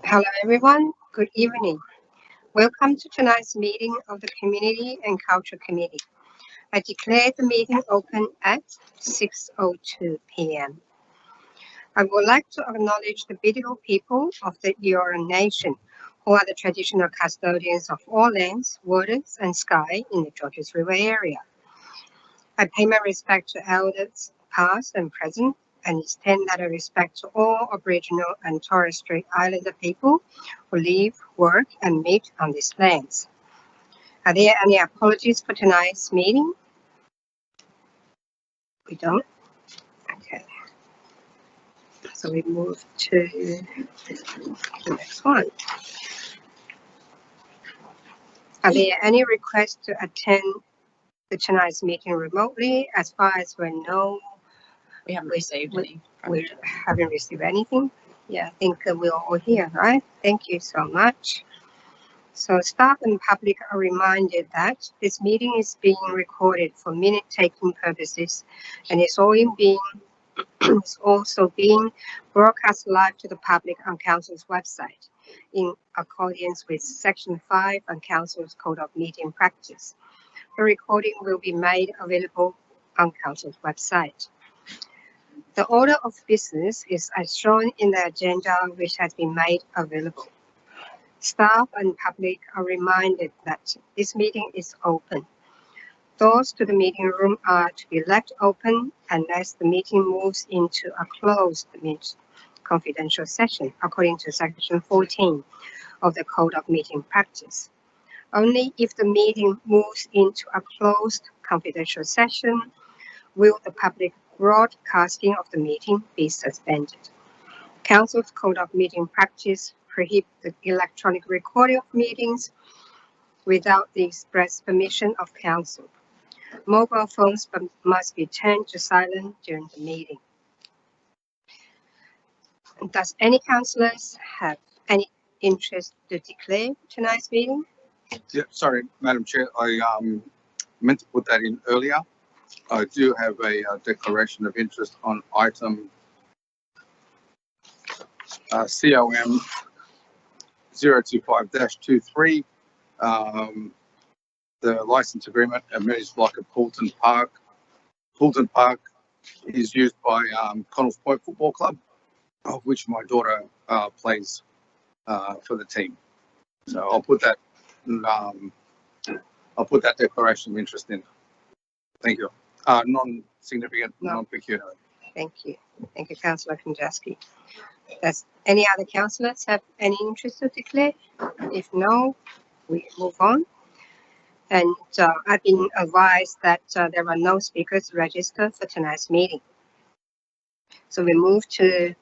Hello everyone, good evening. Welcome to tonight's meeting of the Community and Culture Committee. I declare the meeting open at 6:02 p.m. I would like to acknowledge the beautiful people of the Eora Nation, who are the traditional custodians of all lands, waters, and sky in the Georges River area. I pay my respect to elders past and present and extend that respect to all Aboriginal and Torres Strait Islander people who live, work, and meet on these lands. Are there any apologies for tonight's meeting? We don't? Okay. So we move to the next one. Are there any requests to attend tonight's meeting remotely? As far as we know, We haven't received any. we haven't received anything. Yeah, I think we're all here, right? Thank you so much. So staff and public are reminded that this meeting is being recorded for minute-taking purposes and it's also being broadcast live to the public on Council's website in accordance with Section 5 on Council's Code of Meeting Practice. The recording will be made available on Council's website. The order of business is as shown in the agenda, which has been made available. Staff and public are reminded that this meeting is open. Doors to the meeting room are to be left open unless the meeting moves into a closed confidential session according to Section 14 of the Code of Meeting Practice. Only if the meeting moves into a closed confidential session will the public broadcasting of the meeting be suspended. Council's Code of Meeting Practice prohibits the electronic recording of meetings without the express permission of Council. Mobile phones must be turned to silent during the meeting. Does any councillors have any interest to declare tonight's meeting? Yeah, sorry, Madam Chair, I meant to put that in earlier. I do have a declaration of interest on item COM 025-23, the license agreement amenities block of Poulton Park. Poulton Park is used by Connells Point Football Club, of which my daughter plays for the team. So I'll put that declaration of interest in. Thank you. Non-significant, non-pecuniary. Thank you. Thank you, Councillor Kundratski. Does any other councillors have any interest to declare? If no, we move on. And I've been advised that there are no speakers registered for tonight's meeting. So we move to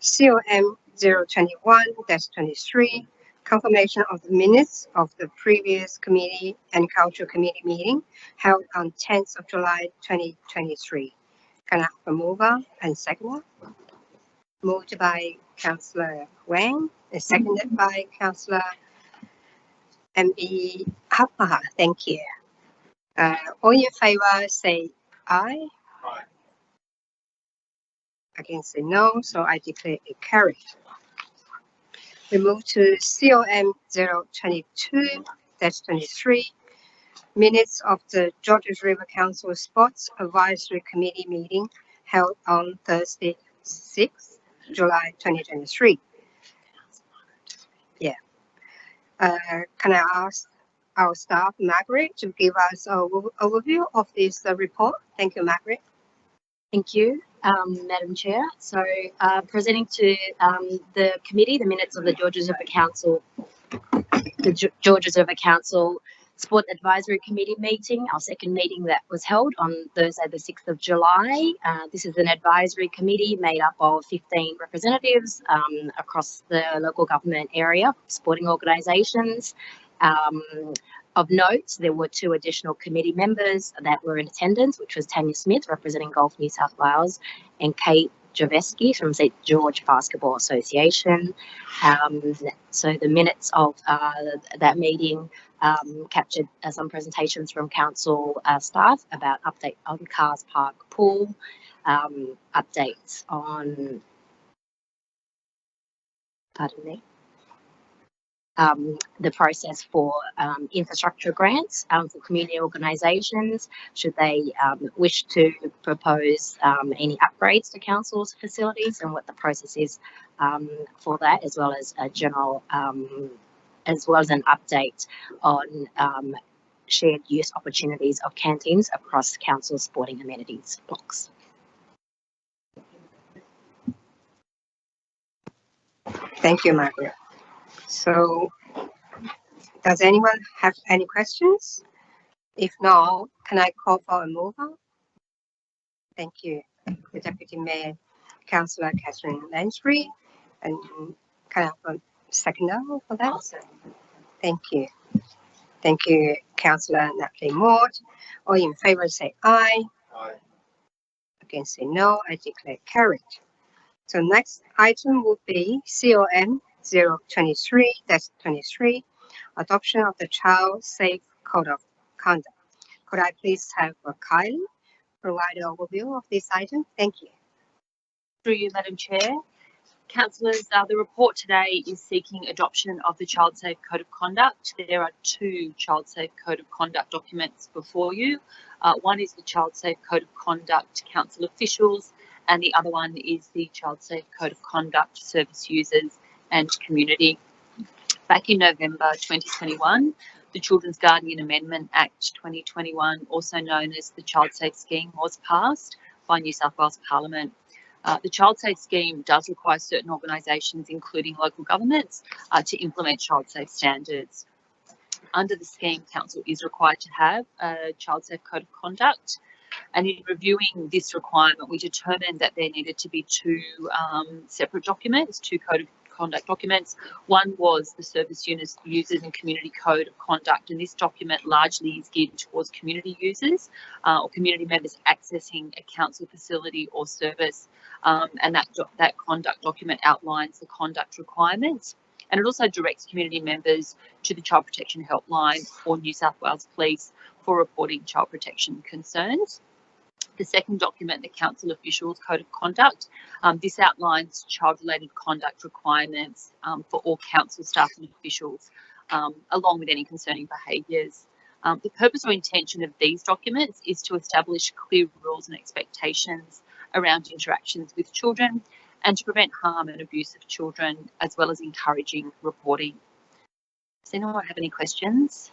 COM 021-23, confirmation of the minutes of the previous Committee and Culture Committee meeting held on 10th of July 2023. Can I have a mover and seconder? Moved by Councillor Wang and seconded by Councillor MB Happaha. Thank you. All in favour say aye. Aye. Against say no, so I declare it carried. We move to COM 022-23, minutes of the Georges River Council Sports Advisory Committee meeting held on Thursday, 6th July 2023. Yeah. Can I ask our staff, Margaret, to give us an overview of this report? Thank you, Margaret. Thank you, Madam Chair. So presenting to the committee the minutes of the Georges River Council, Sport Advisory Committee meeting, our second meeting that was held on Thursday the 6th of July. This is an advisory committee made up of 15 representatives across the local government area, sporting organisations. Of note, there were 2 additional committee members that were in attendance, which was Tanya Smith, representing Golf New South Wales, and Kate Javeski from St George Basketball Association. So the minutes of that meeting captured some presentations from council staff about update on Cars Park Pool, updates on, pardon me, the process for infrastructure grants for community organisations should they wish to propose any upgrades to council's facilities, and what the process is for that, as well as a general, as well as an update on shared use opportunities of canteens across council sporting amenities blocks. Thank you, Margaret. So, does anyone have any questions? If not, can I call for a mover? Thank you. The Deputy Mayor, Councillor Catherine Lansbury, and can I have a seconder for that? Thank you. Thank you, Councillor Natalie Maud. All in favour say aye. Aye. Against say no. I declare carried. So next item would be COM 023-23, adoption of the Child Safe Code of Conduct. Could I please have Kylie provide an overview of this item? Thank you. Through you, Madam Chair. Councillors, the report today is seeking adoption of the Child Safe Code of Conduct. There are two Child Safe Code of Conduct documents before you. One is the Child Safe Code of Conduct Council Officials, and the other one is the Child Safe Code of Conduct Service Users and Community. Back in November 2021, the Children's Guardian Amendment Act 2021, also known as the Child Safe Scheme, was passed by New South Wales Parliament. The Child Safe Scheme does require certain organisations, including local governments, to implement child safe standards. Under the scheme, council is required to have a Child Safe Code of Conduct. And in reviewing this requirement, we determined that there needed to be two separate documents, two Code of Conduct documents. One was the Service Users and Community Code of Conduct, and this document largely is geared towards community users or community members accessing a council facility or service, and that conduct document outlines the conduct requirements. And it also directs community members to the Child Protection Helpline or New South Wales Police for reporting child protection concerns. The second document, the Council Officials Code of Conduct, this outlines child-related conduct requirements for all council staff and officials, along with any concerning behaviours. The purpose or intention of these documents is to establish clear rules and expectations around interactions with children and to prevent harm and abuse of children, as well as encouraging reporting. Does anyone have any questions?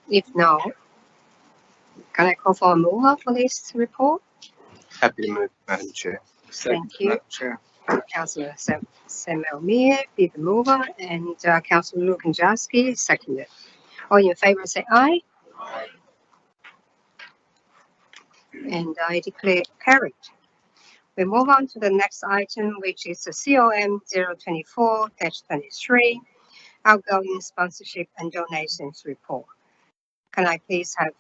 If not, can I call for a mover for this report? Happy to move, Madam Chair. Thank you. Madam Chair. Councillor Samuel Meir be the mover, and Councillor Lukanjowski seconded. All in favour say aye. Aye. And I declare carried. We move on to the next item, which is the COM 024-23, outgoing sponsorship and donations report. Can I please have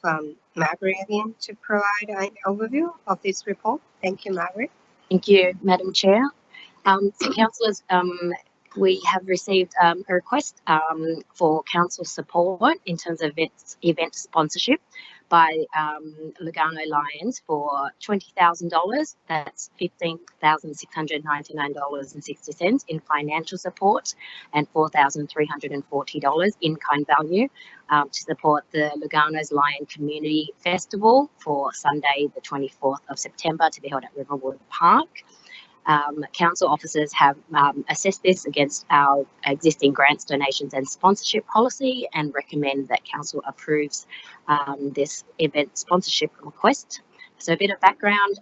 Margaret again to provide an overview of this report? Thank you, Margaret. Thank you, Madam Chair. So councillors, we have received a request for council support in terms of event sponsorship by Lugano Lions for $20,000. That's $15,699.60 in financial support and $4,340 in kind value to support the Lugano's Lion Community Festival for Sunday, the 24th of September, to be held at Riverwood Park. Council officers have assessed this against our existing grants, donations and sponsorship policy and recommend that council approves this event sponsorship request. So a bit of background,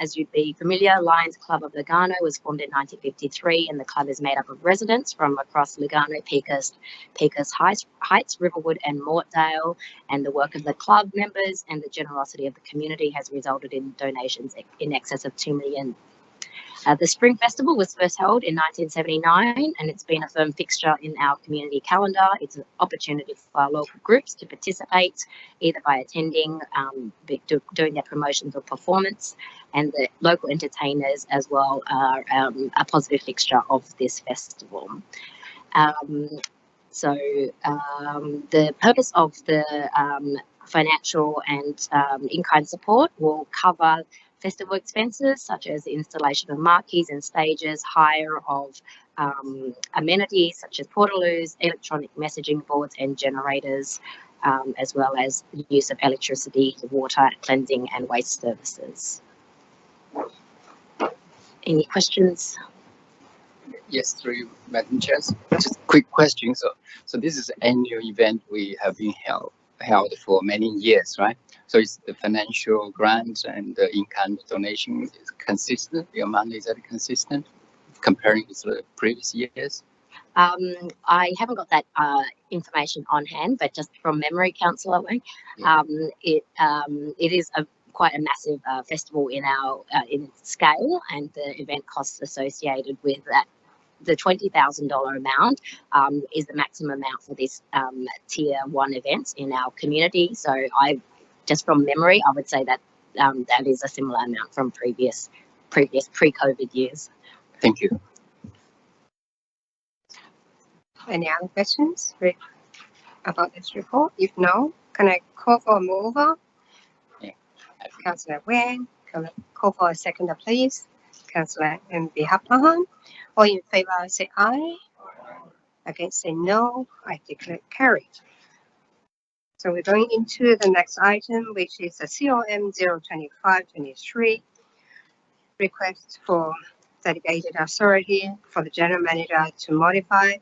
as you'd be familiar, Lions Club of Lugano was formed in 1953 and the club is made up of residents from across Lugano, Peakhurst Heights, Riverwood and Mortdale, and the work of the club members and the generosity of the community has resulted in donations in excess of $2 million. The Spring Festival was first held in 1979 and it's been a firm fixture in our community calendar. It's an opportunity for our local groups to participate either by attending, doing their promotions or performance, and the local entertainers as well are a positive fixture of this festival. The purpose of the financial and in-kind support will cover festival expenses such as the installation of marquees and stages, hire of amenities such as portaloos, electronic messaging boards and generators, as well as the use of electricity, water, cleansing and waste services. Any questions? Yes, through you, Madam Chair. Just a quick question. So this is an annual event we have been held for many years, right? So is the financial grant and the in-kind donation is consistent? The amount is that consistent comparing with the previous years? I haven't got that information on hand, but just from memory, Councillor Wang, Yeah. it is quite a massive festival in our in scale, and the event costs associated with that. The $20,000 amount is the maximum amount for this tier 1 events in our community. So just from memory, I would say that that is a similar amount from previous pre-COVID years. Thank you. Any other questions about this report? If no, can I call for a mover? Yeah. Councillor Wang, can I call for a seconder, please? Councillor M.B. Hapahan. All in favor say aye. Against say no. I declare carried. So we're going into the next item, which is a COM 02523 request for delegated authority for the general manager to modify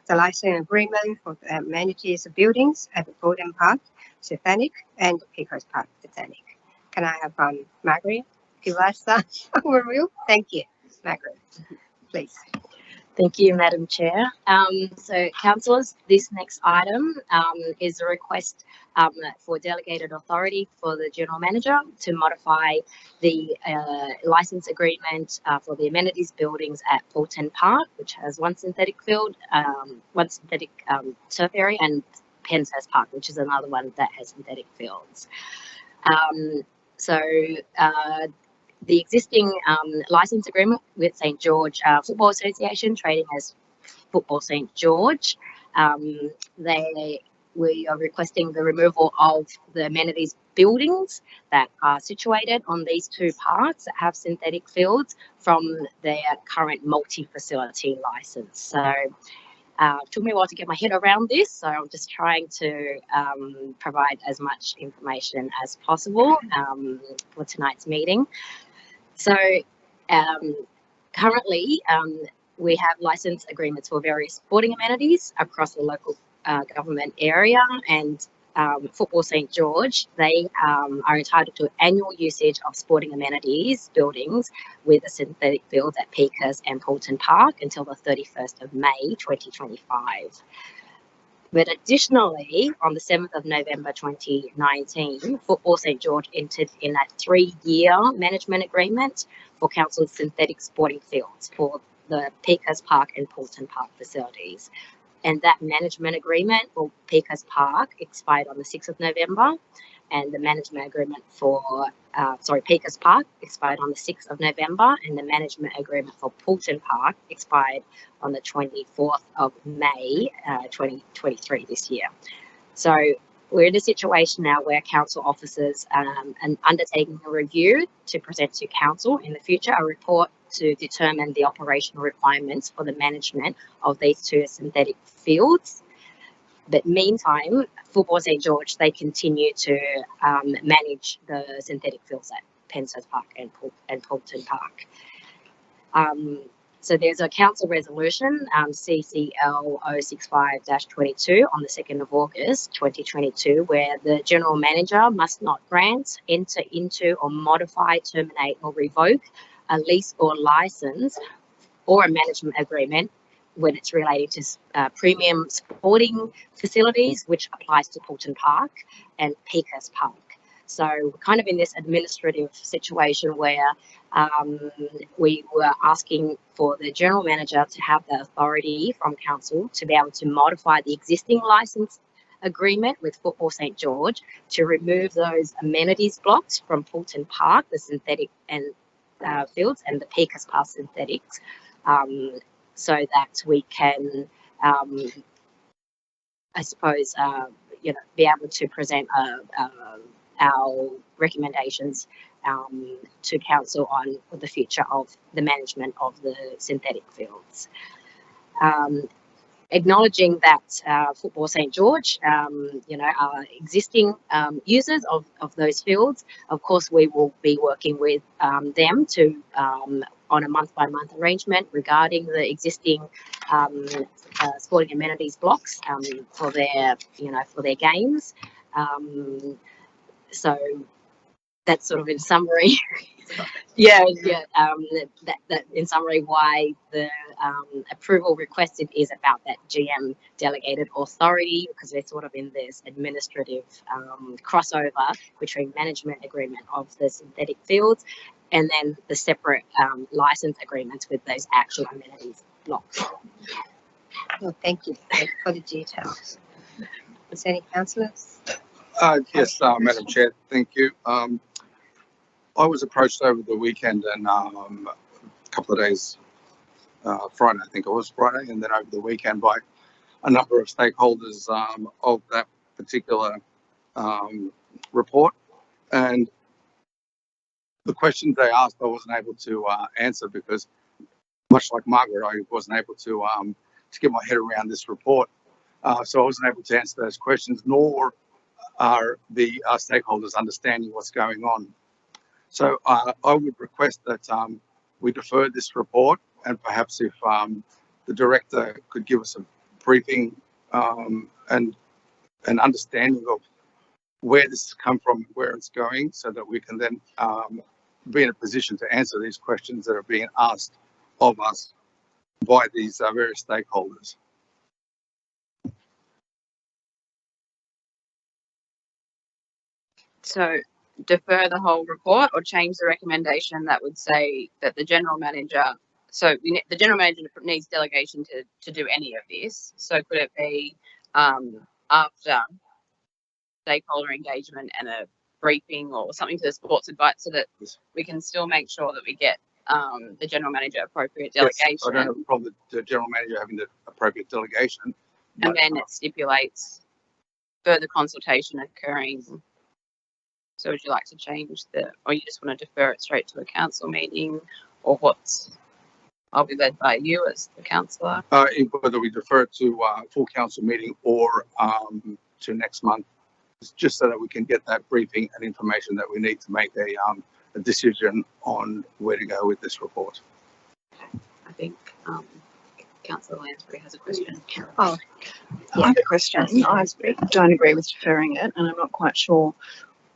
the license agreement for the amenities buildings at the Golden Park, Botanic, and the Pickers Park, Botanic. Can I have Margaret give us that overview? Thank you, Margaret. Please. Thank you, Madam Chair. So, councillors, this next item is a request for delegated authority for the General Manager to modify the license agreement for the amenities buildings at Fulton Park, which has one synthetic field, one synthetic turf area, and Penshurst Park, which is another one that has synthetic fields. The existing license agreement with St George Football Association, trading as Football St George, we are requesting the removal of the amenities buildings that are situated on these two parks that have synthetic fields from their current multi-facility license. So it took me a while to get my head around this, so I'm just trying to provide as much information as possible for tonight's meeting. So currently we have license agreements for various sporting amenities across the local government area, and Football St George, they are entitled to annual usage of sporting amenities buildings with a synthetic field at Pickers and Fulton Park until the 31st of May 2025. But additionally, on the 7th of November 2019, Football St George entered in a 3-year management agreement for council's synthetic sporting fields for the Pickers Park and Fulton Park facilities. And that management agreement for Pickers Park expired on the 6th of November, and the management agreement for Pickers Park expired on the 6th of November, and the management agreement for Fulton Park expired on the 24th of May 2023 this year. So we're in a situation now where council officers are undertaking a review to present to council in the future a report to determine the operational requirements for the management of these two synthetic fields. But meantime, Football St George, they continue to manage the synthetic fields at Penshurst Park and Fulton Park. So there's a council resolution, CCL 065-22 on the 2nd of August 2022, where the general manager must not grant, enter into or modify, terminate or revoke a lease or license or a management agreement when it's related to premium sporting facilities, which applies to Fulton Park and Pickers Park. So we're kind of in this administrative situation where we were asking for the general manager to have the authority from council to be able to modify the existing license agreement with Football St George to remove those amenities blocks from Fulton Park, the synthetic and fields, and the Pickers Park synthetics, so that we can, I suppose, be able to present our recommendations to council on the future of the management of the synthetic fields. Acknowledging that Football St George, are existing users of those fields. Of course, we will be working with them to on a month-by-month arrangement regarding the existing sporting amenities blocks for their games. So that's sort of in summary. That in summary why the approval requested is about that GM delegated authority, because we're sort of in this administrative crossover between management agreement of the synthetic fields and then the separate license agreements with those actual amenities blocks. Well, thank you for the details. Is there any councillors? Yes, Madam Chair, thank you. I was approached over the weekend and a couple of days, Friday, I think it was Friday, and then over the weekend by a number of stakeholders of that particular report. And the questions they asked, I wasn't able to answer because, much like Margaret, I wasn't able to get my head around this report. So I wasn't able to answer those questions, nor are the stakeholders understanding what's going on. So I would request that we defer this report, and perhaps if the director could give us a briefing and an understanding of where this has come from, where it's going, so that we can then be in a position to answer these questions that are being asked of us by these various stakeholders. So defer the whole report or change the recommendation that would say that the general manager, the general manager needs delegation to do any of this. So could it be after stakeholder engagement and a briefing or something to the sports advice, so that we can still make sure that we get the general manager appropriate delegation? Yes, I don't have a problem with the general manager having the appropriate delegation. And then it stipulates further consultation occurring. So would you like to change or you just want to defer it straight to a council meeting, or I'll be led by you as the councillor? Whether we defer it to full council meeting or to next month, just so that we can get that briefing and information that we need to make a decision on where to go with this report. I think Councillor Lansbury has a question. I have a question. I don't agree with deferring it, and I'm not quite sure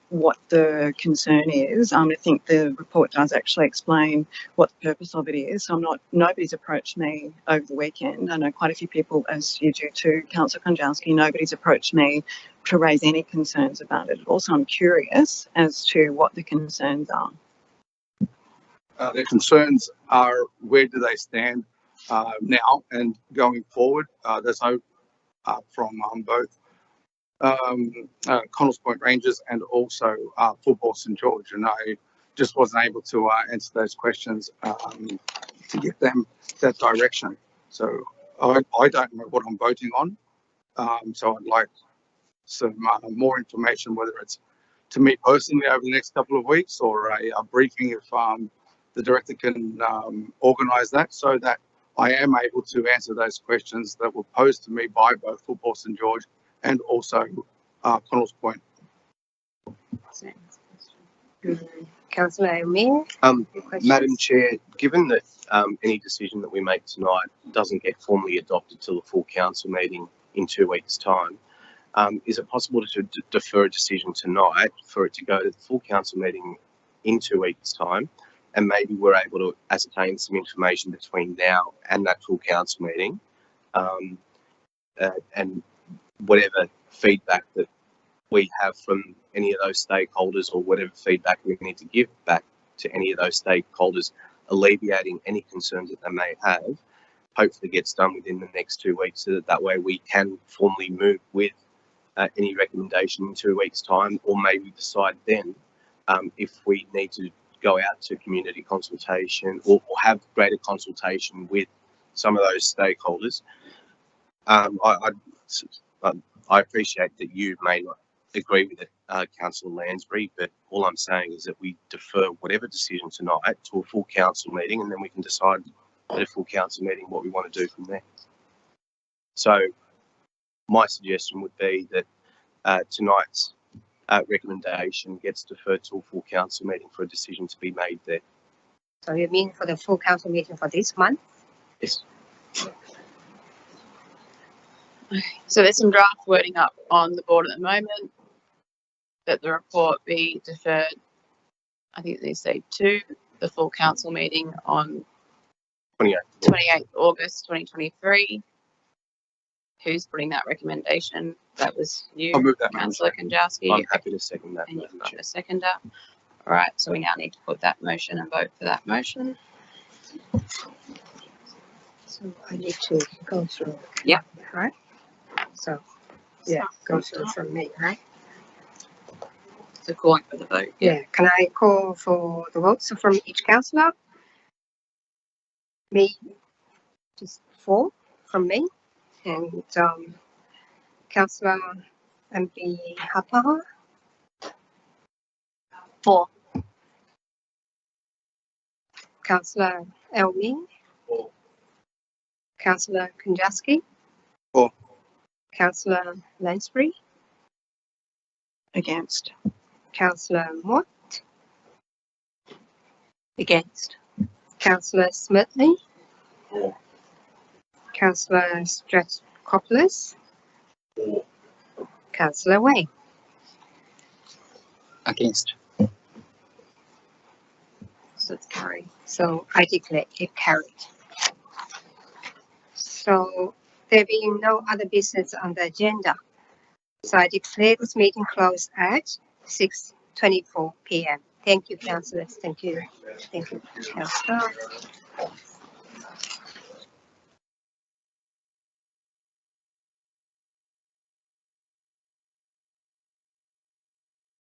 what the concern is. I think the report does actually explain what the purpose of it is. So nobody's approached me over the weekend. I know quite a few people, as you do too, Councillor Konjowski. Nobody's approached me to raise any concerns about it. Also, I'm curious as to what the concerns are. Their concerns are, where do they stand now and going forward? There's hope from both Connells Point Rangers and also Football St George, and I just wasn't able to answer those questions to get them that direction. So I don't know what I'm voting on, so I'd like some more information, whether it's to me personally over the next couple of weeks or a briefing if the director can organise that, so that I am able to answer those questions that were posed to me by both Football St George and also Connells Point. Councillor Amir? Madam Chair, given that any decision that we make tonight doesn't get formally adopted till the full council meeting in 2 weeks' time, is it possible to defer a decision tonight for it to go to the full council meeting in 2 weeks' time, and maybe we're able to ascertain some information between now and that full council meeting, and whatever feedback that we have from any of those stakeholders, or whatever feedback we need to give back to any of those stakeholders, alleviating any concerns that they may have, hopefully gets done within the next 2 weeks, so that way we can formally move with any recommendation in 2 weeks' time, or maybe decide then if we need to go out to community consultation or have greater consultation with some of those stakeholders. I appreciate that you may not agree with it, Councillor Lansbury, but all I'm saying is that we defer whatever decision tonight to a full council meeting, and then we can decide at a full council meeting what we want to do from there. So my suggestion would be that tonight's recommendation gets deferred to a full council meeting for a decision to be made there. So you mean for the full council meeting for this month? Yes. So there's some draft wording up on the board at the moment that the report be deferred. I think they say to the full council meeting on 28th August 2023. Who's putting that recommendation? That was you, I'll move that, Councillor Kanjowski. I'm happy to second that. And you've got a seconder. All right, so we now need to put that motion and vote for that motion. So I need to go through. Yeah. Right? So, yeah, go through from me, right? So calling for the vote. Yeah. Can I call for the votes from each councillor? Me, just 4 from me. And Councillor MP Hapa, 4. Councillor Elmi, 4. Councillor Kanjowski, 4. Councillor Lansbury, Against. Councillor Mott, Against. Councillor Smirtley, 4. Councillor Stratkopoulos, 4. Councillor Wayne. Against. So it's carried. So I declare it carried. So there being no other business on the agenda, so I declare this meeting closed at 6:24 p.m. Thank you, councillors. Thank you. Thank you, councillor.